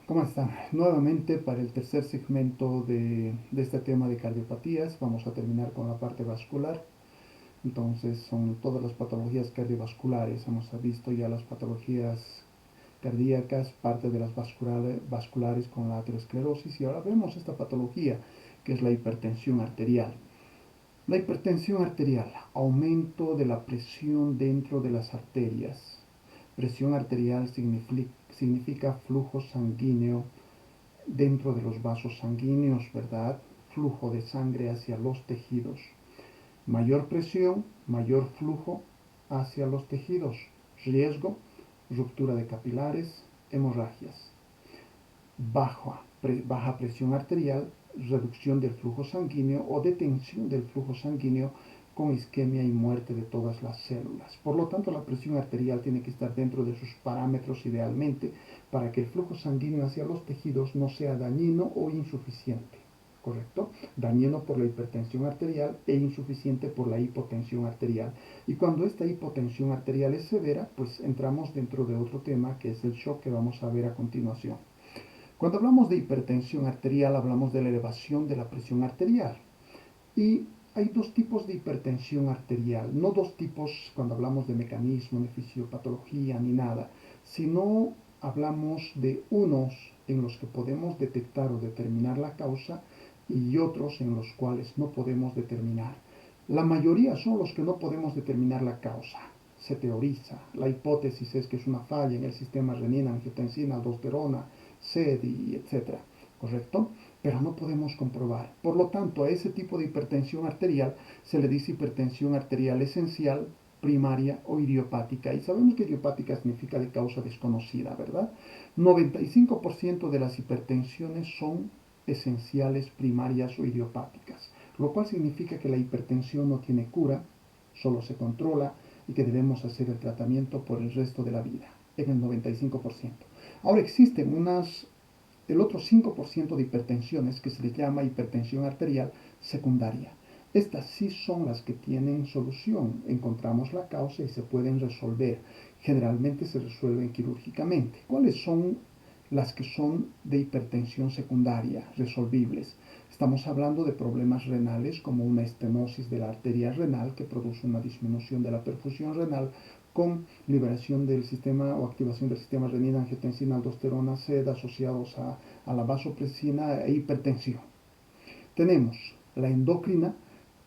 ¿Cómo están? Nuevamente para el tercer segmento de este tema de cardiopatías, vamos a terminar con la parte vascular. Entonces son todas las patologías cardiovasculares, hemos visto ya las patologías cardíacas, parte de las vasculares con la aterosclerosis y ahora vemos esta patología que es la hipertensión arterial. La hipertensión arterial, aumento de la presión dentro de las arterias. Presión arterial significa flujo sanguíneo dentro de los vasos sanguíneos, ¿verdad? Flujo de sangre hacia los tejidos. Mayor presión, mayor flujo hacia los tejidos. Riesgo, ruptura de capilares, hemorragias. Baja presión arterial, reducción del flujo sanguíneo o detención del flujo sanguíneo con isquemia y muerte de todas las células. Por lo tanto, la presión arterial tiene que estar dentro de sus parámetros idealmente para que el flujo sanguíneo hacia los tejidos no sea dañino o insuficiente. ¿Correcto? Dañino por la hipertensión arterial e insuficiente por la hipotensión arterial. Y cuando esta hipotensión arterial es severa, pues entramos dentro de otro tema que es el shock que vamos a ver a continuación. Cuando hablamos de hipertensión arterial, hablamos de la elevación de la presión arterial. Y hay dos tipos de hipertensión arterial, no dos tipos cuando hablamos de mecanismo, ni fisiopatología, ni nada, sino hablamos de unos en los que podemos detectar o determinar la causa y otros en los cuales no podemos determinar. La mayoría son los que no podemos determinar la causa. Se teoriza. La hipótesis es que es una falla en el sistema renina, angiotensina, aldosterona, SED, etc. ¿Correcto? Pero no podemos comprobar. Por lo tanto, a ese tipo de hipertensión arterial se le dice hipertensión arterial esencial, primaria o idiopática. Y sabemos que idiopática significa de causa desconocida, ¿verdad? 95% de las hipertensiones son esenciales, primarias o idiopáticas, lo cual significa que la hipertensión no tiene cura, solo se controla y que debemos hacer el tratamiento por el resto de la vida, en el 95%. Ahora existen el otro 5% de hipertensiones que se les llama hipertensión arterial secundaria. Estas sí son las que tienen solución. Encontramos la causa y se pueden resolver. Generalmente se resuelven quirúrgicamente. ¿Cuáles son las que son de hipertensión secundaria resolvibles? Estamos hablando de problemas renales como una estenosis de la arteria renal que produce una disminución de la perfusión renal con liberación del sistema o activación del sistema renina, angiotensina, aldosterona, SED asociados a la vasopresina e hipertensión. Tenemos la endocrina.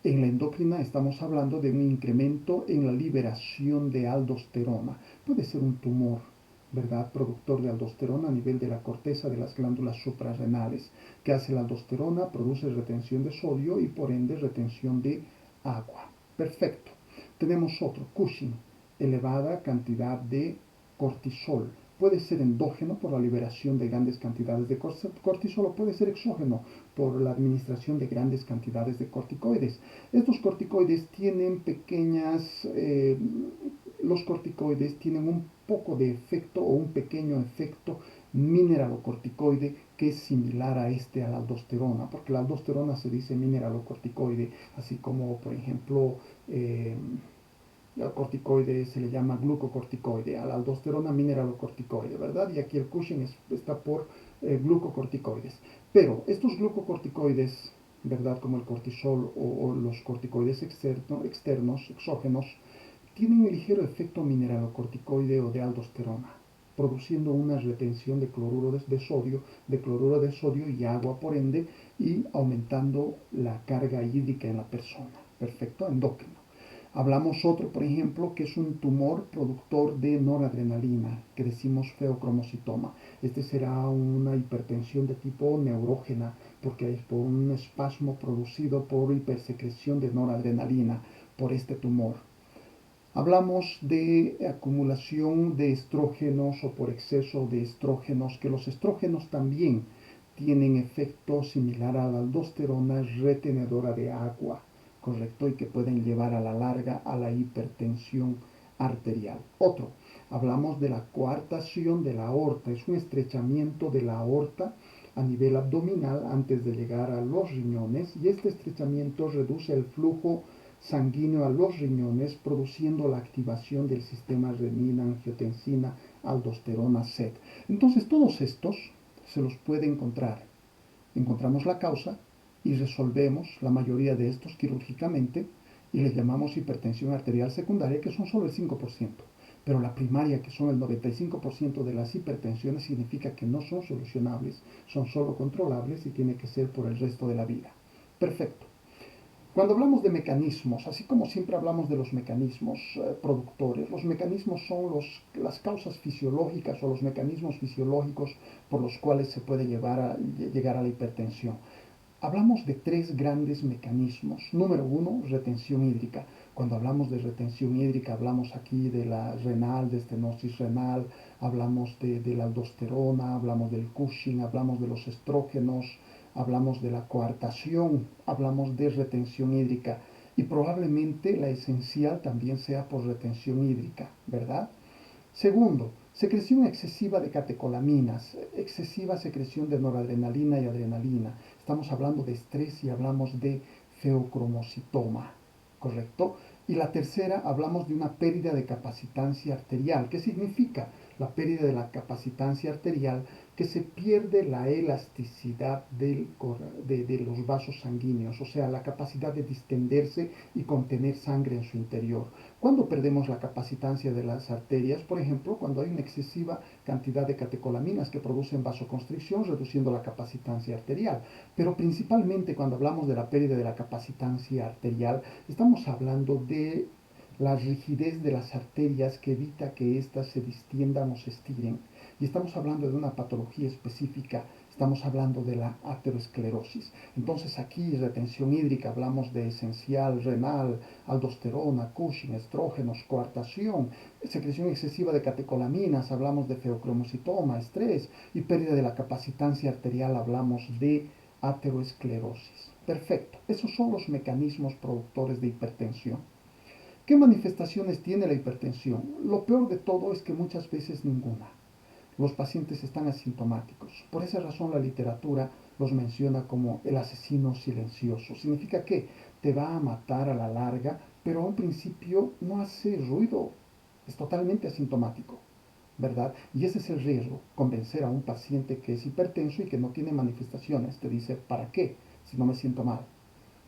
En la endocrina estamos hablando de un incremento en la liberación de aldosterona. Puede ser un tumor, ¿verdad? Productor de aldosterona a nivel de la corteza de las glándulas suprarrenales. ¿Qué hace la aldosterona? Produce retención de sodio y por ende retención de agua. Perfecto. Tenemos otro, Cushing, elevada cantidad de cortisol. Puede ser endógeno por la liberación de grandes cantidades de cortisol o puede ser exógeno por la administración de grandes cantidades de corticoides. Estos corticoides tienen los corticoides tienen un poco de efecto o un pequeño efecto mineralocorticoide que es similar a la aldosterona, porque la aldosterona se dice mineralocorticoide, así como por ejemplo al corticoide se le llama glucocorticoide, a la aldosterona mineralocorticoide, ¿verdad? Y aquí el Cushing está por glucocorticoides. Pero estos glucocorticoides, ¿verdad? Como el cortisol o los corticoides externos, exógenos, tienen un ligero efecto mineralocorticoide o de aldosterona, produciendo una retención de cloruro de sodio y agua por ende, y aumentando la carga hídrica en la persona. Perfecto, endocrino. Hablamos otro, por ejemplo, que es un tumor productor de noradrenalina, que decimos feocromocitoma. Este será una hipertensión de tipo neurógena, porque es por un espasmo producido por hipersecreción de noradrenalina por este tumor. Hablamos de acumulación de estrógenos o por exceso de estrógenos, que los estrógenos también tienen efecto similar a la aldosterona retenedora de agua, ¿correcto? Y que pueden llevar a la larga a la hipertensión arterial. Otro, hablamos de la coartación de la aorta, es un estrechamiento de la aorta a nivel abdominal antes de llegar a los riñones y este estrechamiento reduce el flujo sanguíneo a los riñones, produciendo la activación del sistema renina, angiotensina, aldosterona, SED. Entonces, todos estos se los puede encontrar. Encontramos la causa y resolvemos la mayoría de estos quirúrgicamente y le llamamos hipertensión arterial secundaria, que son solo el 5%. Pero la primaria, que son el 95% de las hipertensiones, significa que no son solucionables, son solo controlables y tiene que ser por el resto de la vida. Perfecto. Cuando hablamos de mecanismos, así como siempre hablamos de los mecanismos productores, los mecanismos son las causas fisiológicas o los mecanismos fisiológicos por los cuales se puede llegar a la hipertensión. Hablamos de tres grandes mecanismos. Número uno, retención hídrica. Cuando hablamos de retención hídrica, hablamos aquí de la renal, de estenosis renal, hablamos de la aldosterona, hablamos del Cushing, hablamos de los estrógenos, hablamos de la coartación, hablamos de retención hídrica. Y probablemente la esencial también sea por retención hídrica, ¿verdad? Segundo, secreción excesiva de catecolaminas, excesiva secreción de noradrenalina y adrenalina. Estamos hablando de estrés y hablamos de feocromocitoma, ¿correcto? Y la tercera, hablamos de una pérdida de capacitancia arterial. ¿Qué significa la pérdida de la capacitancia arterial? Que se pierde la elasticidad de los vasos sanguíneos, o sea, la capacidad de distenderse y contener sangre en su interior. Cuando perdemos la capacitancia de las arterias, por ejemplo, cuando hay una excesiva cantidad de catecolaminas que producen vasoconstricción, reduciendo la capacitancia arterial. Pero principalmente cuando hablamos de la pérdida de la capacitancia arterial, estamos hablando de la rigidez de las arterias que evita que éstas se distiendan o se estiren. Y estamos hablando de una patología específica, estamos hablando de la aterosclerosis. Entonces aquí, retención hídrica, hablamos de esencial, renal, aldosterona, Cushing, estrógenos, coartación, secreción excesiva de catecolaminas, hablamos de feocromocitoma, estrés y pérdida de la capacitancia arterial, hablamos de aterosclerosis. Perfecto, esos son los mecanismos productores de hipertensión. ¿Qué manifestaciones tiene la hipertensión? Lo peor de todo es que muchas veces ninguna. Los pacientes están asintomáticos. Por esa razón la literatura los menciona como el asesino silencioso. Significa que te va a matar a la larga, pero a un principio no hace ruido. Es totalmente asintomático, ¿verdad? Y ese es el riesgo, convencer a un paciente que es hipertenso y que no tiene manifestaciones. Te dice, ¿para qué? Si no me siento mal.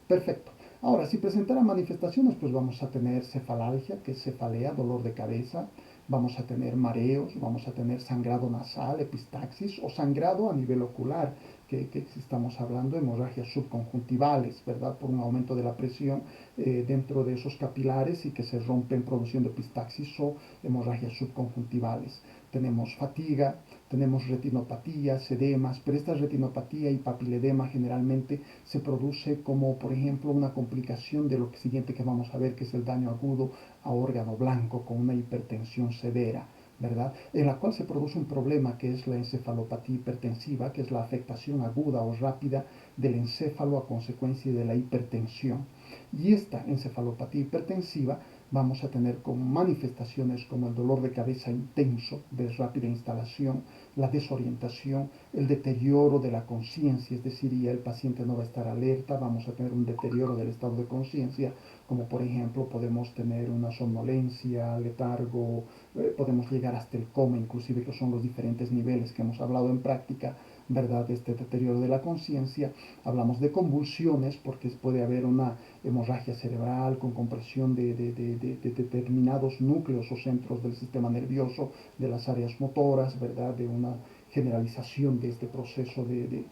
Perfecto. Ahora, si presentara manifestaciones, pues vamos a tener cefalalgia, que es cefalea, dolor de cabeza, vamos a tener mareos, vamos a tener sangrado nasal, epistaxis o sangrado a nivel ocular, que estamos hablando de hemorragias subconjuntivales, ¿verdad? Por un aumento de la presión dentro de esos capilares y que se rompen produciendo epistaxis o hemorragias subconjuntivales. Tenemos fatiga, tenemos retinopatías, edemas, pero esta retinopatía y papiledema generalmente se produce como, por ejemplo, una complicación de lo siguiente que vamos a ver, que es el daño agudo a órgano blanco con una hipertensión severa, ¿verdad? En la cual se produce un problema que es la encefalopatía hipertensiva, que es la afectación aguda o rápida del encéfalo a consecuencia de la hipertensión. Y esta encefalopatía hipertensiva vamos a tener como manifestaciones como el dolor de cabeza intenso de rápida instalación, la desorientación, el deterioro de la conciencia, es decir, ya el paciente no va a estar alerta, vamos a tener un deterioro del estado de conciencia, como por ejemplo podemos tener una somnolencia, letargo, podemos llegar hasta el coma, inclusive, que son los diferentes niveles que hemos hablado en práctica, ¿verdad? De este deterioro de la conciencia. Hablamos de convulsiones porque puede haber una hemorragia cerebral con compresión de determinados núcleos o centros del sistema nervioso, de las áreas motoras, ¿verdad? De una generalización de este proceso de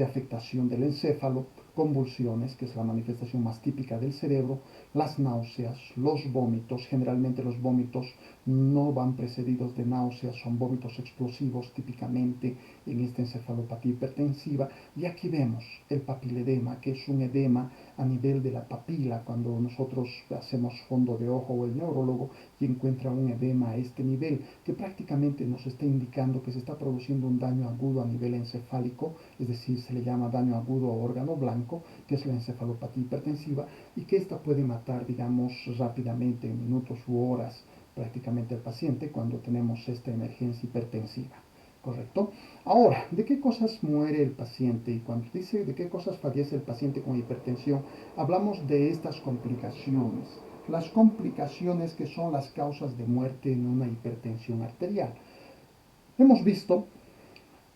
afectación del encéfalo, convulsiones, que es la manifestación más típica del cerebro, las náuseas, los vómitos. Generalmente los vómitos no van precedidos de náuseas, son vómitos explosivos típicamente en esta encefalopatía hipertensiva. Y aquí vemos el papiledema, que es un edema a nivel de la papila, cuando nosotros hacemos fondo de ojo o el neurólogo y encuentra un edema a este nivel, que prácticamente nos está indicando que se está produciendo un daño agudo a nivel encefálico, es decir, se le llama daño agudo a órgano blanco, que es la encefalopatía hipertensiva, y que esta puede matar, digamos, rápidamente, en minutos u horas, prácticamente al paciente cuando tenemos esta emergencia hipertensiva. ¿Correcto? Ahora, ¿de qué cosas muere el paciente? Y cuando dice de qué cosas fallece el paciente con hipertensión, hablamos de estas complicaciones. Las complicaciones que son las causas de muerte en una hipertensión arterial. Hemos visto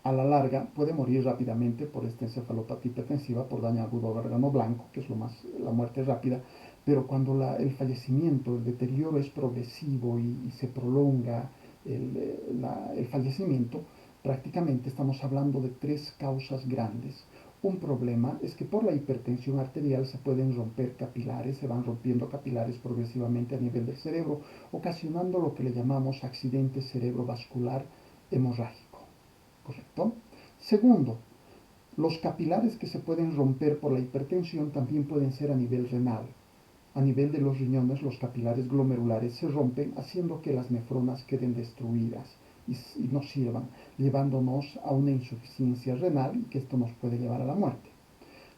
a la larga puede morir rápidamente por esta encefalopatía hipertensiva, por daño agudo al órgano blanco, que es la muerte rápida, pero cuando el fallecimiento, el deterioro es progresivo y se prolonga el fallecimiento, prácticamente estamos hablando de tres causas grandes. Un problema es que por la hipertensión arterial se pueden romper capilares, se van rompiendo capilares progresivamente a nivel del cerebro, ocasionando lo que le llamamos accidente cerebrovascular hemorrágico. ¿Correcto? Segundo, los capilares que se pueden romper por la hipertensión también pueden ser a nivel renal. A nivel de los riñones, los capilares glomerulares se rompen, haciendo que las nefronas queden destruidas y no sirvan, llevándonos a una insuficiencia renal y que esto nos puede llevar a la muerte.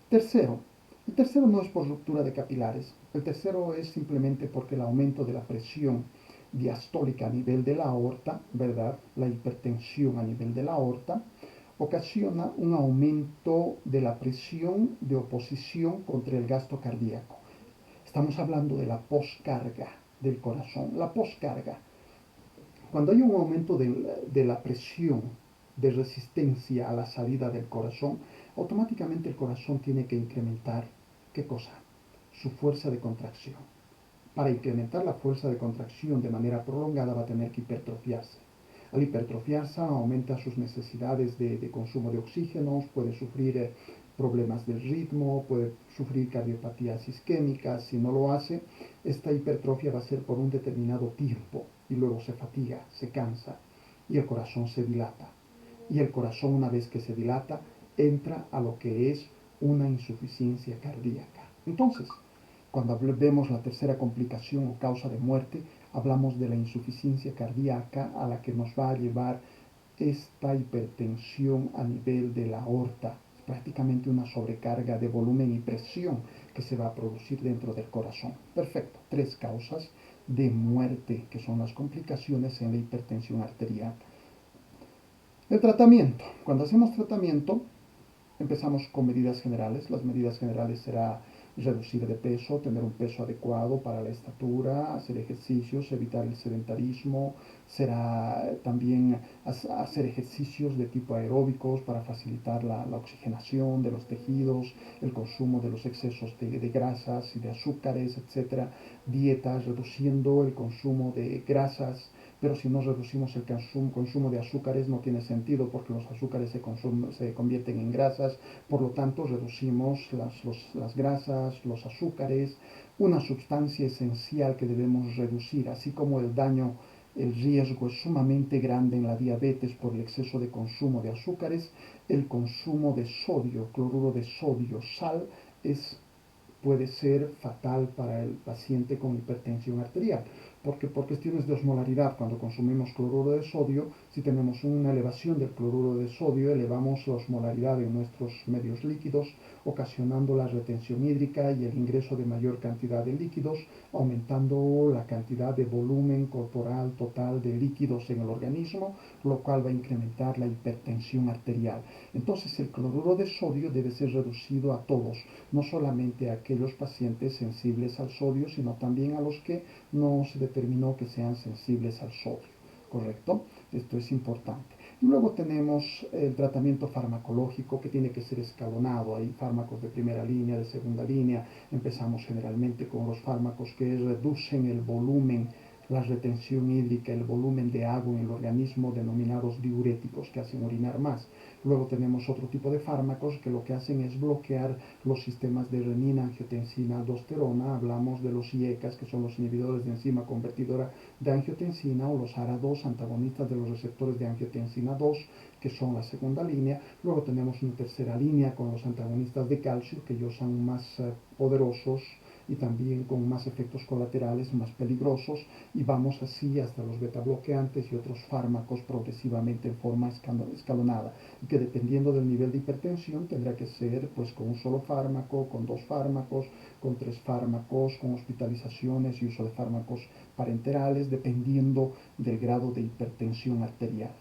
Tercero, el tercero no es por ruptura de capilares, el tercero es simplemente porque el aumento de la presión diastólica a nivel de la aorta, ¿verdad? La hipertensión a nivel de la aorta, ocasiona un aumento de la presión de oposición contra el gasto cardíaco. Estamos hablando de la poscarga del corazón. La poscarga, cuando hay un aumento de la presión de resistencia a la salida del corazón, automáticamente el corazón tiene que incrementar, ¿qué cosa? Su fuerza de contracción. Para incrementar la fuerza de contracción de manera prolongada va a tener que hipertrofiarse. Al hipertrofiarse aumenta sus necesidades de consumo de oxígeno, puede sufrir problemas del ritmo, puede sufrir cardiopatías isquémicas. Si no lo hace, esta hipertrofia va a ser por un determinado tiempo y luego se fatiga, se cansa y el corazón se dilata. Y el corazón, una vez que se dilata, entra a lo que es una insuficiencia cardíaca. Entonces, cuando vemos la tercera complicación o causa de muerte, hablamos de la insuficiencia cardíaca a la que nos va a llevar esta hipertensión a nivel de la aorta. Es prácticamente una sobrecarga de volumen y presión que se va a producir dentro del corazón. Perfecto. Tres causas de muerte, que son las complicaciones en la hipertensión arterial. El tratamiento. Cuando hacemos tratamiento, empezamos con medidas generales. Las medidas generales será reducir de peso, tener un peso adecuado para la estatura, hacer ejercicios, evitar el sedentarismo, será también hacer ejercicios de tipo aeróbicos para facilitar la oxigenación de los tejidos, el consumo de los excesos de grasas y de azúcares, etcétera, dietas reduciendo el consumo de grasas, pero si no reducimos el consumo de azúcares no tiene sentido porque los azúcares se convierten en grasas, por lo tanto reducimos las grasas, los azúcares, una sustancia esencial que debemos reducir, así como el riesgo es sumamente grande en la diabetes por el exceso de consumo de azúcares, el consumo de sodio, cloruro de sodio, sal, puede ser fatal para el paciente con hipertensión arterial, porque por cuestiones de osmolaridad, cuando consumimos cloruro de sodio, si tenemos una elevación del cloruro de sodio, elevamos la osmolaridad en nuestros medios líquidos, ocasionando la retención hídrica y el ingreso de mayor cantidad de líquidos, aumentando la cantidad de volumen corporal total de líquidos en el organismo, lo cual va a incrementar la hipertensión arterial. Entonces el cloruro de sodio debe ser reducido a todos, no solamente a aquellos pacientes sensibles al sodio, sino también a los que no se determinó que sean sensibles al sodio, ¿correcto? Esto es importante. Y luego tenemos el tratamiento farmacológico que tiene que ser escalonado. Hay fármacos de primera línea, de segunda línea. Empezamos generalmente con los fármacos que reducen el volumen, la retención hídrica, el volumen de agua en el organismo, denominados diuréticos, que hacen orinar más. Luego tenemos otro tipo de fármacos que lo que hacen es bloquear los sistemas de renina, angiotensina, aldosterona. Hablamos de los IECAs, que son los inhibidores de enzima convertidora de angiotensina, o los ARA2, antagonistas de los receptores de angiotensina 2, que son la segunda línea. Luego tenemos una tercera línea con los antagonistas de calcio, que ellos son más poderosos y también con más efectos colaterales, más peligrosos, y vamos así hasta los betabloqueantes y otros fármacos progresivamente en forma escalonada, y que dependiendo del nivel de hipertensión tendrá que ser pues con un solo fármaco, con dos fármacos, con tres fármacos, con hospitalizaciones y uso de fármacos parenterales, dependiendo del grado de hipertensión arterial.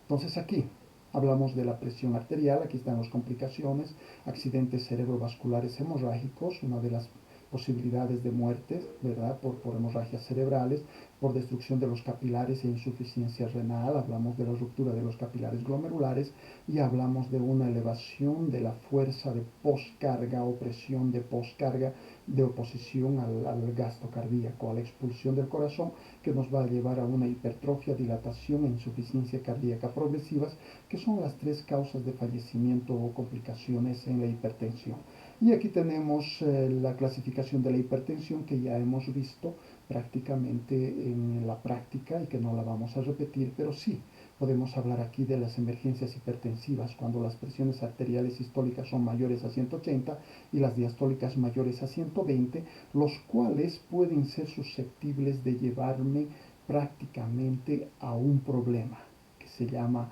Entonces aquí hablamos de la presión arterial, aquí están las complicaciones, accidentes cerebrovasculares hemorrágicos, una de las posibilidades de muertes, ¿verdad? Por hemorragias cerebrales, por destrucción de los capilares e insuficiencia renal, hablamos de la ruptura de los capilares glomerulares y hablamos de una elevación de la fuerza de poscarga o presión de poscarga de oposición al gasto cardíaco, a la expulsión del corazón, que nos va a llevar a una hipertrofia, dilatación e insuficiencia cardíaca progresivas, que son las tres causas de fallecimiento o complicaciones en la hipertensión. Y aquí tenemos la clasificación de la hipertensión que ya hemos visto prácticamente en la práctica y que no la vamos a repetir, pero sí podemos hablar aquí de las emergencias hipertensivas, cuando las presiones arteriales sistólicas son mayores a 180 y las diastólicas mayores a 120, los cuales pueden ser susceptibles de llevarme prácticamente a un problema que se llama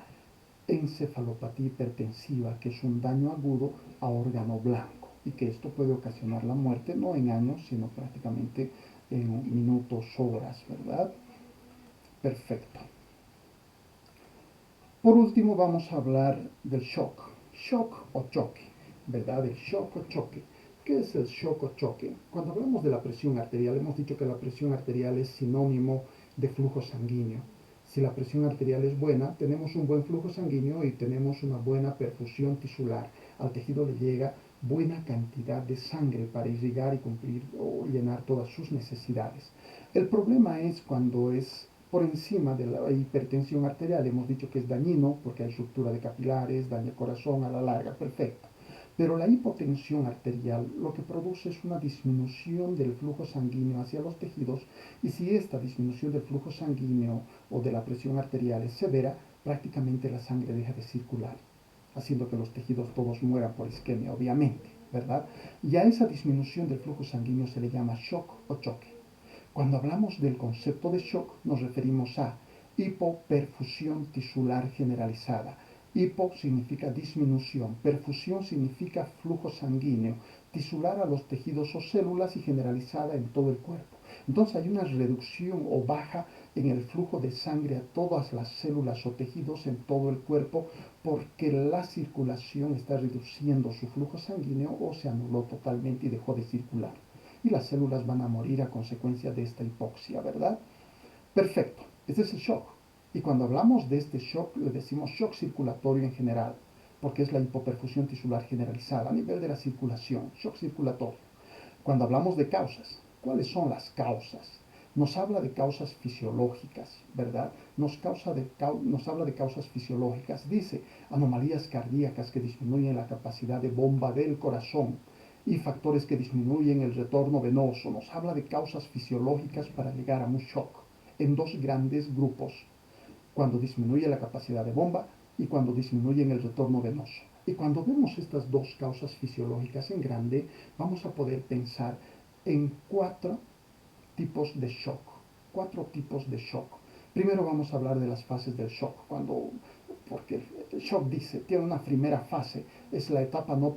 encefalopatía hipertensiva, que es un daño agudo a órgano blanco y que esto puede ocasionar la muerte no en años, sino prácticamente en minutos, horas, ¿verdad? Perfecto. Por último vamos a hablar del shock o choque, ¿verdad? El shock o choque. ¿Qué es el shock o choque? Cuando hablamos de la presión arterial, hemos dicho que la presión arterial es sinónimo de flujo sanguíneo. Si la presión arterial es buena, tenemos un buen flujo sanguíneo y tenemos una buena perfusión tisular. Al tejido le llega buena cantidad de sangre para irrigar y cumplir o llenar todas sus necesidades. El problema es cuando es por encima de la hipertensión arterial. Hemos dicho que es dañino porque hay ruptura de capilares, daña el corazón a la larga, perfecto. Pero la hipotensión arterial lo que produce es una disminución del flujo sanguíneo hacia los tejidos, y si esta disminución del flujo sanguíneo o de la presión arterial es severa, prácticamente la sangre deja de circular, haciendo que los tejidos todos mueran por isquemia, obviamente, ¿verdad? Y a esa disminución del flujo sanguíneo se le llama shock o choque. Cuando hablamos del concepto de shock nos referimos a hipoperfusión tisular generalizada. Hipo significa disminución, perfusión significa flujo sanguíneo, tisular a los tejidos o células y generalizada en todo el cuerpo. Entonces hay una reducción o baja en el flujo de sangre a todas las células o tejidos en todo el cuerpo, porque la circulación está reduciendo su flujo sanguíneo o se anuló totalmente y dejó de circular, y las células van a morir a consecuencia de esta hipoxia, ¿verdad? Perfecto, este es el shock. Y cuando hablamos de este shock, le decimos shock circulatorio en general, porque es la hipoperfusión tisular generalizada a nivel de la circulación, shock circulatorio. Cuando hablamos de causas, ¿cuáles son las causas? Nos habla de causas fisiológicas, ¿verdad? Nos habla de causas fisiológicas. Dice anomalías cardíacas que disminuyen la capacidad de bomba del corazón y factores que disminuyen el retorno venoso. Nos habla de causas fisiológicas para llegar a un shock en dos grandes grupos: cuando disminuye la capacidad de bomba y cuando disminuye el retorno venoso. Y cuando vemos estas dos causas fisiológicas en grande, vamos a poder pensar en cuatro tipos de shock. Cuatro tipos de shock. Primero vamos a hablar de las fases del shock, porque el shock tiene una primera fase, es la etapa no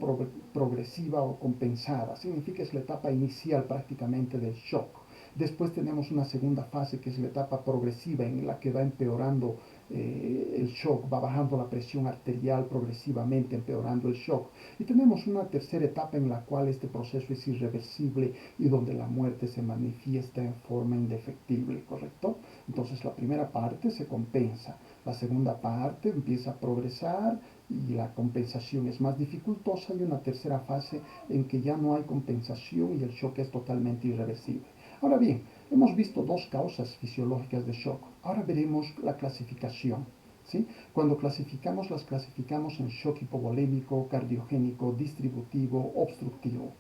progresiva o compensada, significa es la etapa inicial prácticamente del shock. Después tenemos una segunda fase que es la etapa progresiva, en la que va empeorando el shock, va bajando la presión arterial progresivamente, empeorando el shock. Y tenemos una tercera etapa en la cual este proceso es irreversible y donde la muerte se manifiesta en forma indefectible, ¿correcto? Entonces la primera parte se compensa, la segunda parte empieza a progresar y la compensación es más dificultosa, y una tercera fase en que ya no hay compensación y el shock es totalmente irreversible. Ahora bien, hemos visto dos causas fisiológicas de shock. Ahora veremos la clasificación, ¿sí? Cuando clasificamos, las clasificamos en shock hipovolémico, cardiogénico, distributivo, obstructivo.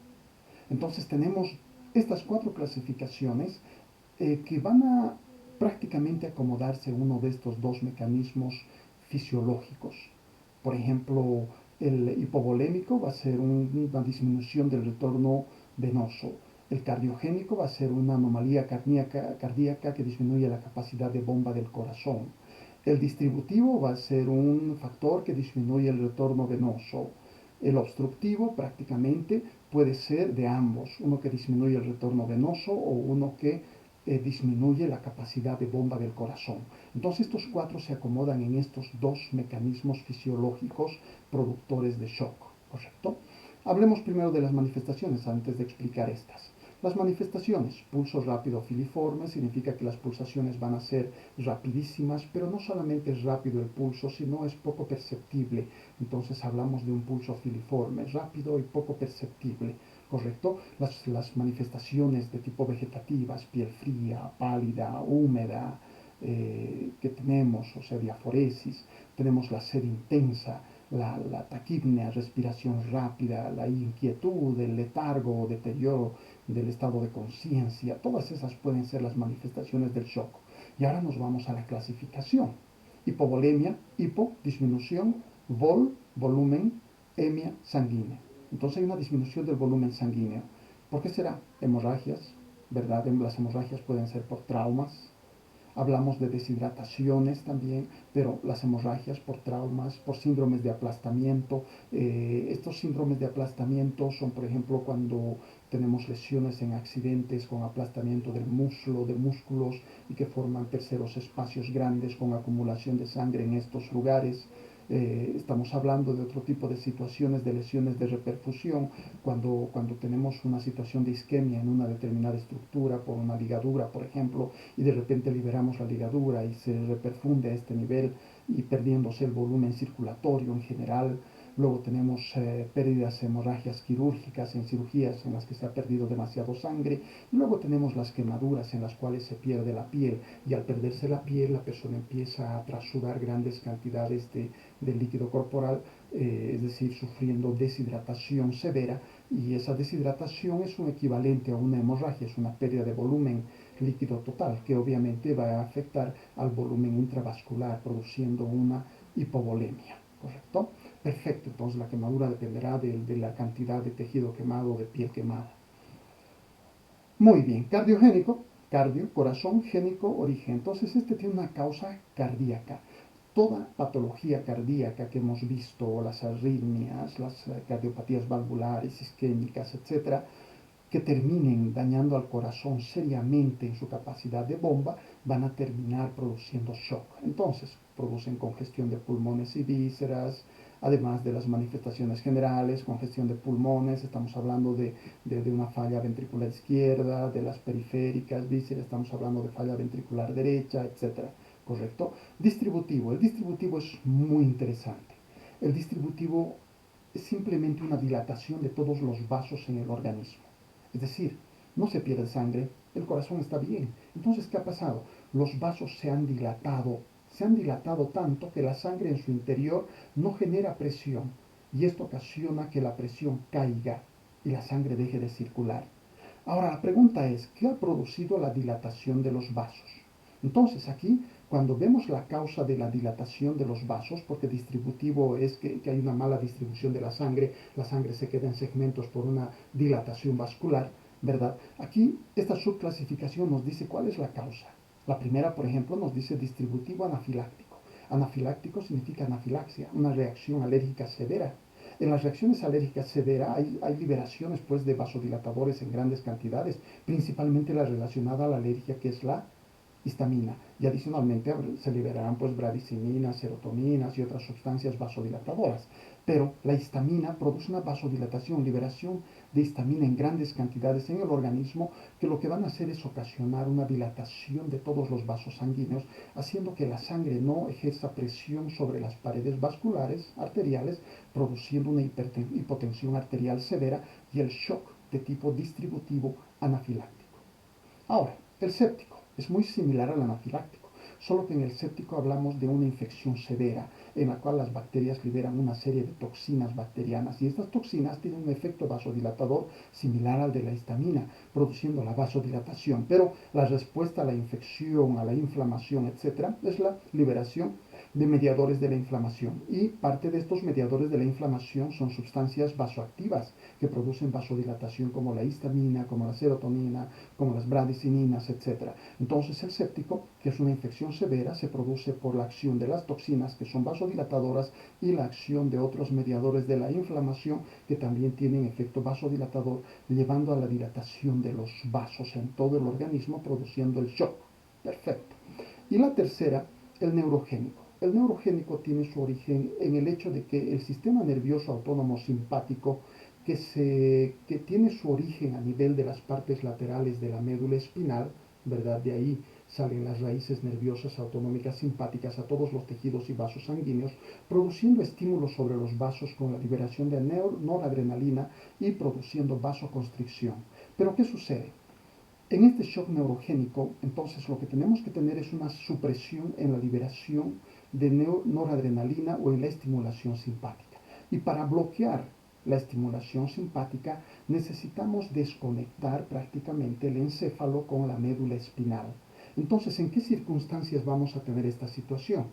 Entonces tenemos estas cuatro clasificaciones que van a prácticamente acomodarse a uno de estos dos mecanismos fisiológicos. Por ejemplo, el hipovolémico va a ser una disminución del retorno venoso. El cardiogénico va a ser una anomalía cardíaca que disminuye la capacidad de bomba del corazón. El distributivo va a ser un factor que disminuye el retorno venoso. El obstructivo prácticamente puede ser de ambos, uno que disminuye el retorno venoso o uno que disminuye la capacidad de bomba del corazón. Entonces estos cuatro se acomodan en estos dos mecanismos fisiológicos productores de shock, ¿correcto? Hablemos primero de las manifestaciones antes de explicar estas. Las manifestaciones, pulso rápido filiforme, significa que las pulsaciones van a ser rapidísimas, pero no solamente es rápido el pulso, sino es poco perceptible. Entonces hablamos de un pulso filiforme, rápido y poco perceptible, ¿correcto? Las manifestaciones de tipo vegetativas, piel fría, pálida, húmeda, que tenemos, o sea, diaforesis, tenemos la sed intensa, la taquipnea, respiración rápida, la inquietud, el letargo, deterioro del estado de conciencia, todas esas pueden ser las manifestaciones del shock. Y ahora nos vamos a la clasificación. Hipovolemia, hipo, disminución, volumen, emia, sanguínea. Entonces hay una disminución del volumen sanguíneo. ¿Por qué será? Hemorragias, ¿verdad? Las hemorragias pueden ser por traumas, hablamos de deshidrataciones también, pero las hemorragias por traumas, por síndromes de aplastamiento. Estos síndromes de aplastamiento son, por ejemplo, cuando tenemos lesiones en accidentes con aplastamiento del muslo, de músculos y que forman terceros espacios grandes con acumulación de sangre en estos lugares. Estamos hablando de otro tipo de situaciones de lesiones de reperfusión, cuando tenemos una situación de isquemia en una determinada estructura por una ligadura, por ejemplo, y de repente liberamos la ligadura y se reperfunde a este nivel y perdiéndose el volumen circulatorio en general. Luego tenemos pérdidas, hemorragias quirúrgicas en cirugías en las que se ha perdido demasiado sangre. Y luego tenemos las quemaduras en las cuales se pierde la piel. Y al perderse la piel, la persona empieza a trasudar grandes cantidades de líquido corporal, es decir, sufriendo deshidratación severa. Y esa deshidratación es un equivalente a una hemorragia, es una pérdida de volumen líquido total, que obviamente va a afectar al volumen intravascular, produciendo una hipovolemia, ¿correcto? Perfecto, entonces la quemadura dependerá de la cantidad de tejido quemado, de piel quemada. Muy bien, cardiogénico, cardio, corazón, génico, origen. Entonces este tiene una causa cardíaca. Toda patología cardíaca que hemos visto, las arritmias, las cardiopatías valvulares, isquémicas, etcétera, que terminen dañando al corazón seriamente en su capacidad de bomba, van a terminar produciendo shock. Entonces, producen congestión de pulmones y vísceras, además de las manifestaciones generales, congestión de pulmones, estamos hablando de una falla ventricular izquierda, de las periféricas, vísceras, estamos hablando de falla ventricular derecha, etcétera. ¿Correcto? Distributivo. El distributivo es muy interesante. El distributivo es simplemente una dilatación de todos los vasos en el organismo. Es decir, no se pierde sangre, el corazón está bien. Entonces, ¿qué ha pasado? Los vasos se han dilatado tanto que la sangre en su interior no genera presión y esto ocasiona que la presión caiga y la sangre deje de circular. Ahora, la pregunta es, ¿qué ha producido la dilatación de los vasos? Entonces, aquí, cuando vemos la causa de la dilatación de los vasos, porque distributivo es que hay una mala distribución de la sangre se queda en segmentos por una dilatación vascular, ¿verdad? Aquí, esta subclasificación nos dice cuál es la causa. La primera, por ejemplo, nos dice distributivo anafiláctico. Anafiláctico significa anafilaxia, una reacción alérgica severa. En las reacciones alérgicas severas hay liberaciones pues, de vasodilatadores en grandes cantidades, principalmente la relacionada a la alergia que es la histamina. Y adicionalmente se liberarán pues bradicininas, serotoninas y otras sustancias vasodilatadoras. Pero la histamina produce una vasodilatación, liberación de histamina en grandes cantidades en el organismo que lo que van a hacer es ocasionar una dilatación de todos los vasos sanguíneos, haciendo que la sangre no ejerza presión sobre las paredes vasculares, arteriales, produciendo una hipotensión arterial severa y el shock de tipo distributivo anafiláctico. Ahora, el séptico es muy similar al anafiláctico, solo que en el séptico hablamos de una infección severa, en la cual las bacterias liberan una serie de toxinas bacterianas y estas toxinas tienen un efecto vasodilatador similar al de la histamina, produciendo la vasodilatación, pero la respuesta a la infección, a la inflamación, etc., es la liberación de mediadores de la inflamación. Y parte de estos mediadores de la inflamación son sustancias vasoactivas que producen vasodilatación como la histamina, como la serotonina, como las bradicininas, etc. Entonces el séptico, que es una infección severa, se produce por la acción de las toxinas que son vasodilatadoras y la acción de otros mediadores de la inflamación que también tienen efecto vasodilatador, llevando a la dilatación de los vasos en todo el organismo, produciendo el shock. Perfecto. Y la tercera, el neurogénico. El neurogénico tiene su origen en el hecho de que el sistema nervioso autónomo simpático, que tiene su origen a nivel de las partes laterales de la médula espinal, ¿verdad? De ahí salen las raíces nerviosas autonómicas simpáticas a todos los tejidos y vasos sanguíneos, produciendo estímulos sobre los vasos con la liberación de noradrenalina y produciendo vasoconstricción. Pero ¿qué sucede? En este shock neurogénico, entonces lo que tenemos que tener es una supresión en la liberación de noradrenalina o en la estimulación simpática. Y para bloquear la estimulación simpática necesitamos desconectar prácticamente el encéfalo con la médula espinal. Entonces, ¿en qué circunstancias vamos a tener esta situación?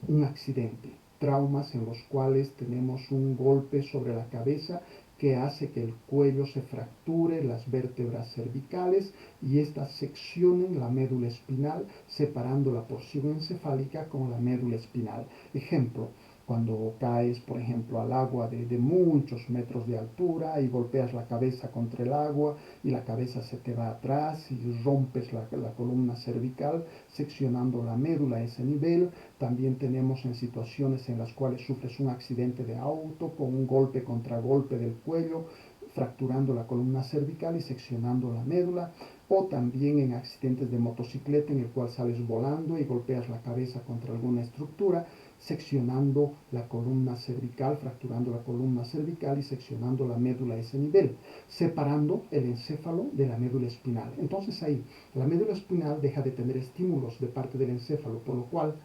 Un accidente, traumas en los cuales tenemos un golpe sobre la cabeza que hace que el cuello se fracture, las vértebras cervicales y estas seccionen la médula espinal, separando la porción encefálica con la médula espinal. Ejemplo, cuando caes, por ejemplo, al agua de muchos metros de altura y golpeas la cabeza contra el agua y la cabeza se te va atrás y rompes la columna cervical, seccionando la médula a ese nivel. También tenemos en situaciones en las cuales sufres un accidente de auto con un golpe contra golpe del cuello, fracturando la columna cervical y seccionando la médula, o también en accidentes de motocicleta en el cual sales volando y golpeas la cabeza contra alguna estructura, seccionando la columna cervical, fracturando la columna cervical y seccionando la médula a ese nivel, separando el encéfalo de la médula espinal. Entonces ahí la médula espinal deja de tener estímulos de parte del encéfalo, por lo cual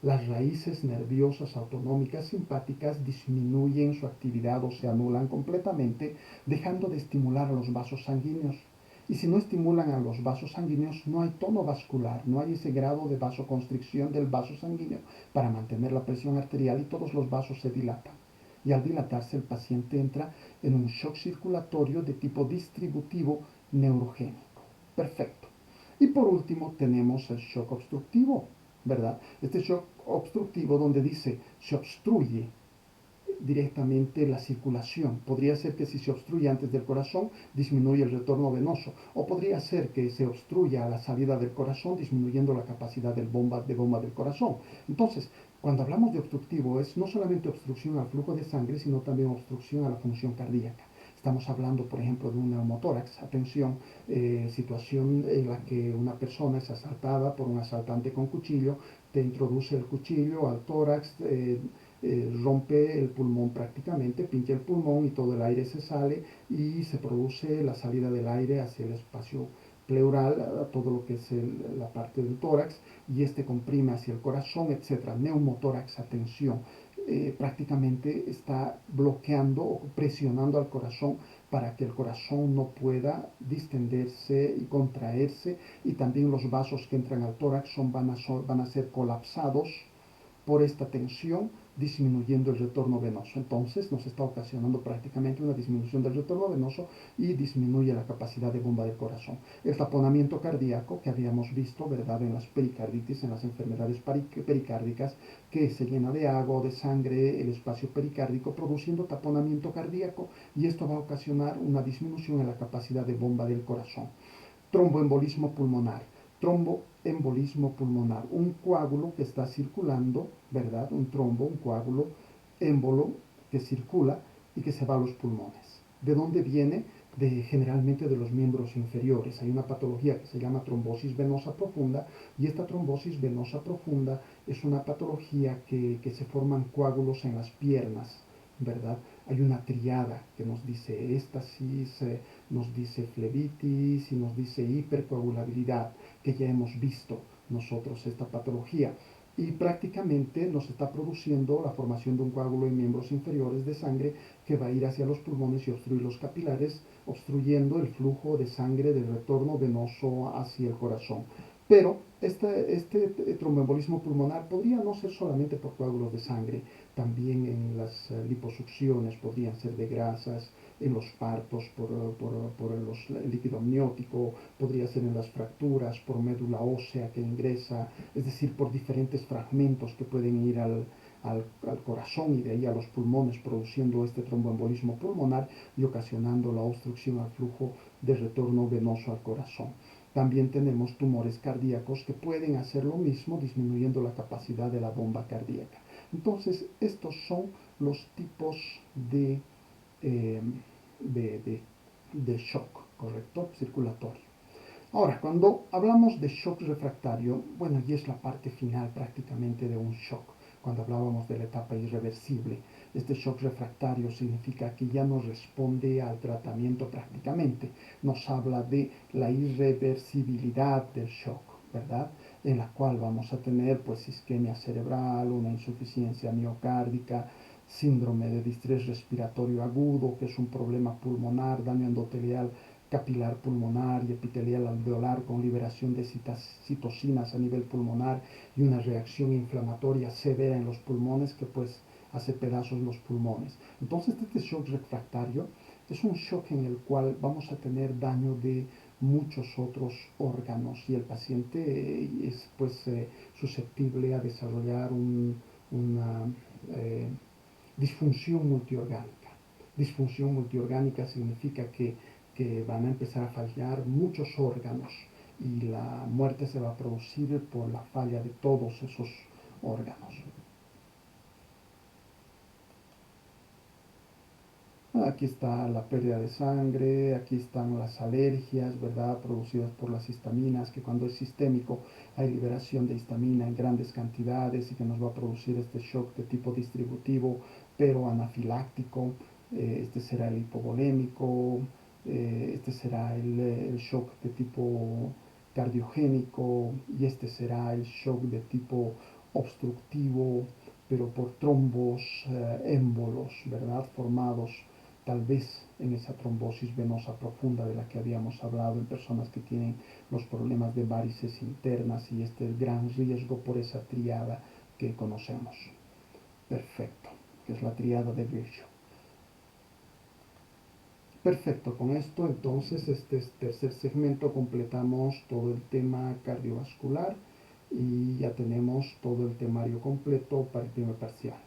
las raíces nerviosas autonómicas simpáticas disminuyen su actividad o se anulan completamente, dejando de estimular a los vasos sanguíneos. Y si no estimulan a los vasos sanguíneos, no hay tono vascular, no hay ese grado de vasoconstricción del vaso sanguíneo para mantener la presión arterial y todos los vasos se dilatan. Y al dilatarse el paciente entra en un shock circulatorio de tipo distributivo neurogénico. Perfecto. Y por último tenemos el shock obstructivo, ¿verdad? Este shock obstructivo donde dice se obstruye directamente la circulación. Podría ser que si se obstruye antes del corazón, disminuye el retorno venoso. O podría ser que se obstruya a la salida del corazón, disminuyendo la capacidad de bomba del corazón. Entonces, cuando hablamos de obstructivo, es no solamente obstrucción al flujo de sangre, sino también obstrucción a la función cardíaca. Estamos hablando, por ejemplo, de un neumotórax. Atención, situación en la que una persona es asaltada por un asaltante con cuchillo, te introduce el cuchillo al tórax, rompe el pulmón prácticamente, pincha el pulmón y todo el aire se sale y se produce la salida del aire hacia el espacio pleural, a todo lo que es la parte del tórax, y este comprime hacia el corazón, etc. Neumotórax, atención, prácticamente está bloqueando o presionando al corazón para que el corazón no pueda distenderse y contraerse, y también los vasos que entran al tórax van a ser colapsados por esta tensión, disminuyendo el retorno venoso. Entonces nos está ocasionando prácticamente una disminución del retorno venoso y disminuye la capacidad de bomba del corazón. El taponamiento cardíaco que habíamos visto, ¿verdad?, en las pericarditis, en las enfermedades pericárdicas, que se llena de agua o de sangre el espacio pericárdico, produciendo taponamiento cardíaco, y esto va a ocasionar una disminución en la capacidad de bomba del corazón. Tromboembolismo pulmonar. Tromboembolismo pulmonar, un coágulo que está circulando, ¿verdad? Un trombo, un coágulo émbolo que circula y que se va a los pulmones. ¿De dónde viene? Generalmente de los miembros inferiores. Hay una patología que se llama trombosis venosa profunda, y esta trombosis venosa profunda es una patología que se forman coágulos en las piernas, ¿verdad? Hay una triada que nos dice éstasis, nos dice flebitis y nos dice hipercoagulabilidad, que ya hemos visto nosotros esta patología. Y prácticamente nos está produciendo la formación de un coágulo en miembros inferiores de sangre que va a ir hacia los pulmones y obstruir los capilares, obstruyendo el flujo de sangre del retorno venoso hacia el corazón. Pero este tromboembolismo pulmonar podría no ser solamente por coágulos de sangre, también en las liposucciones podrían ser de grasas, en los partos el líquido amniótico, podría ser en las fracturas por médula ósea que ingresa, es decir, por diferentes fragmentos que pueden ir al corazón y de ahí a los pulmones, produciendo este tromboembolismo pulmonar y ocasionando la obstrucción al flujo de retorno venoso al corazón. También tenemos tumores cardíacos que pueden hacer lo mismo, disminuyendo la capacidad de la bomba cardíaca. Entonces, estos son los tipos de de shock, ¿correcto? Circulatorio. Ahora, cuando hablamos de shock refractario, bueno, y es la parte final prácticamente de un shock. Cuando hablábamos de la etapa irreversible, este shock refractario significa que ya no responde al tratamiento prácticamente. Nos habla de la irreversibilidad del shock, ¿verdad? En la cual vamos a tener pues isquemia cerebral, una insuficiencia miocárdica, síndrome de distrés respiratorio agudo, que es un problema pulmonar, daño endotelial capilar pulmonar y epitelial alveolar con liberación de citocinas a nivel pulmonar y una reacción inflamatoria severa en los pulmones que pues hace pedazos los pulmones. Entonces este shock refractario es un shock en el cual vamos a tener daño de muchos otros órganos y el paciente es pues susceptible a desarrollar una disfunción multiorgánica. Disfunción multiorgánica significa que van a empezar a fallar muchos órganos y la muerte se va a producir por la falla de todos esos órganos. Aquí está la pérdida de sangre, aquí están las alergias, ¿verdad? Producidas por las histaminas, que cuando es sistémico hay liberación de histamina en grandes cantidades y que nos va a producir este shock de tipo distributivo, pero anafiláctico. Este será el hipovolémico, este será el shock de tipo cardiogénico y este será el shock de tipo obstructivo, pero por trombos émbolos, ¿verdad? Formados tal vez en esa trombosis venosa profunda de la que habíamos hablado en personas que tienen los problemas de varices internas y este gran riesgo por esa triada que conocemos. Perfecto, que es la triada de Virchow. Perfecto, con esto entonces este tercer segmento completamos todo el tema cardiovascular y ya tenemos todo el temario completo para el primer parcial.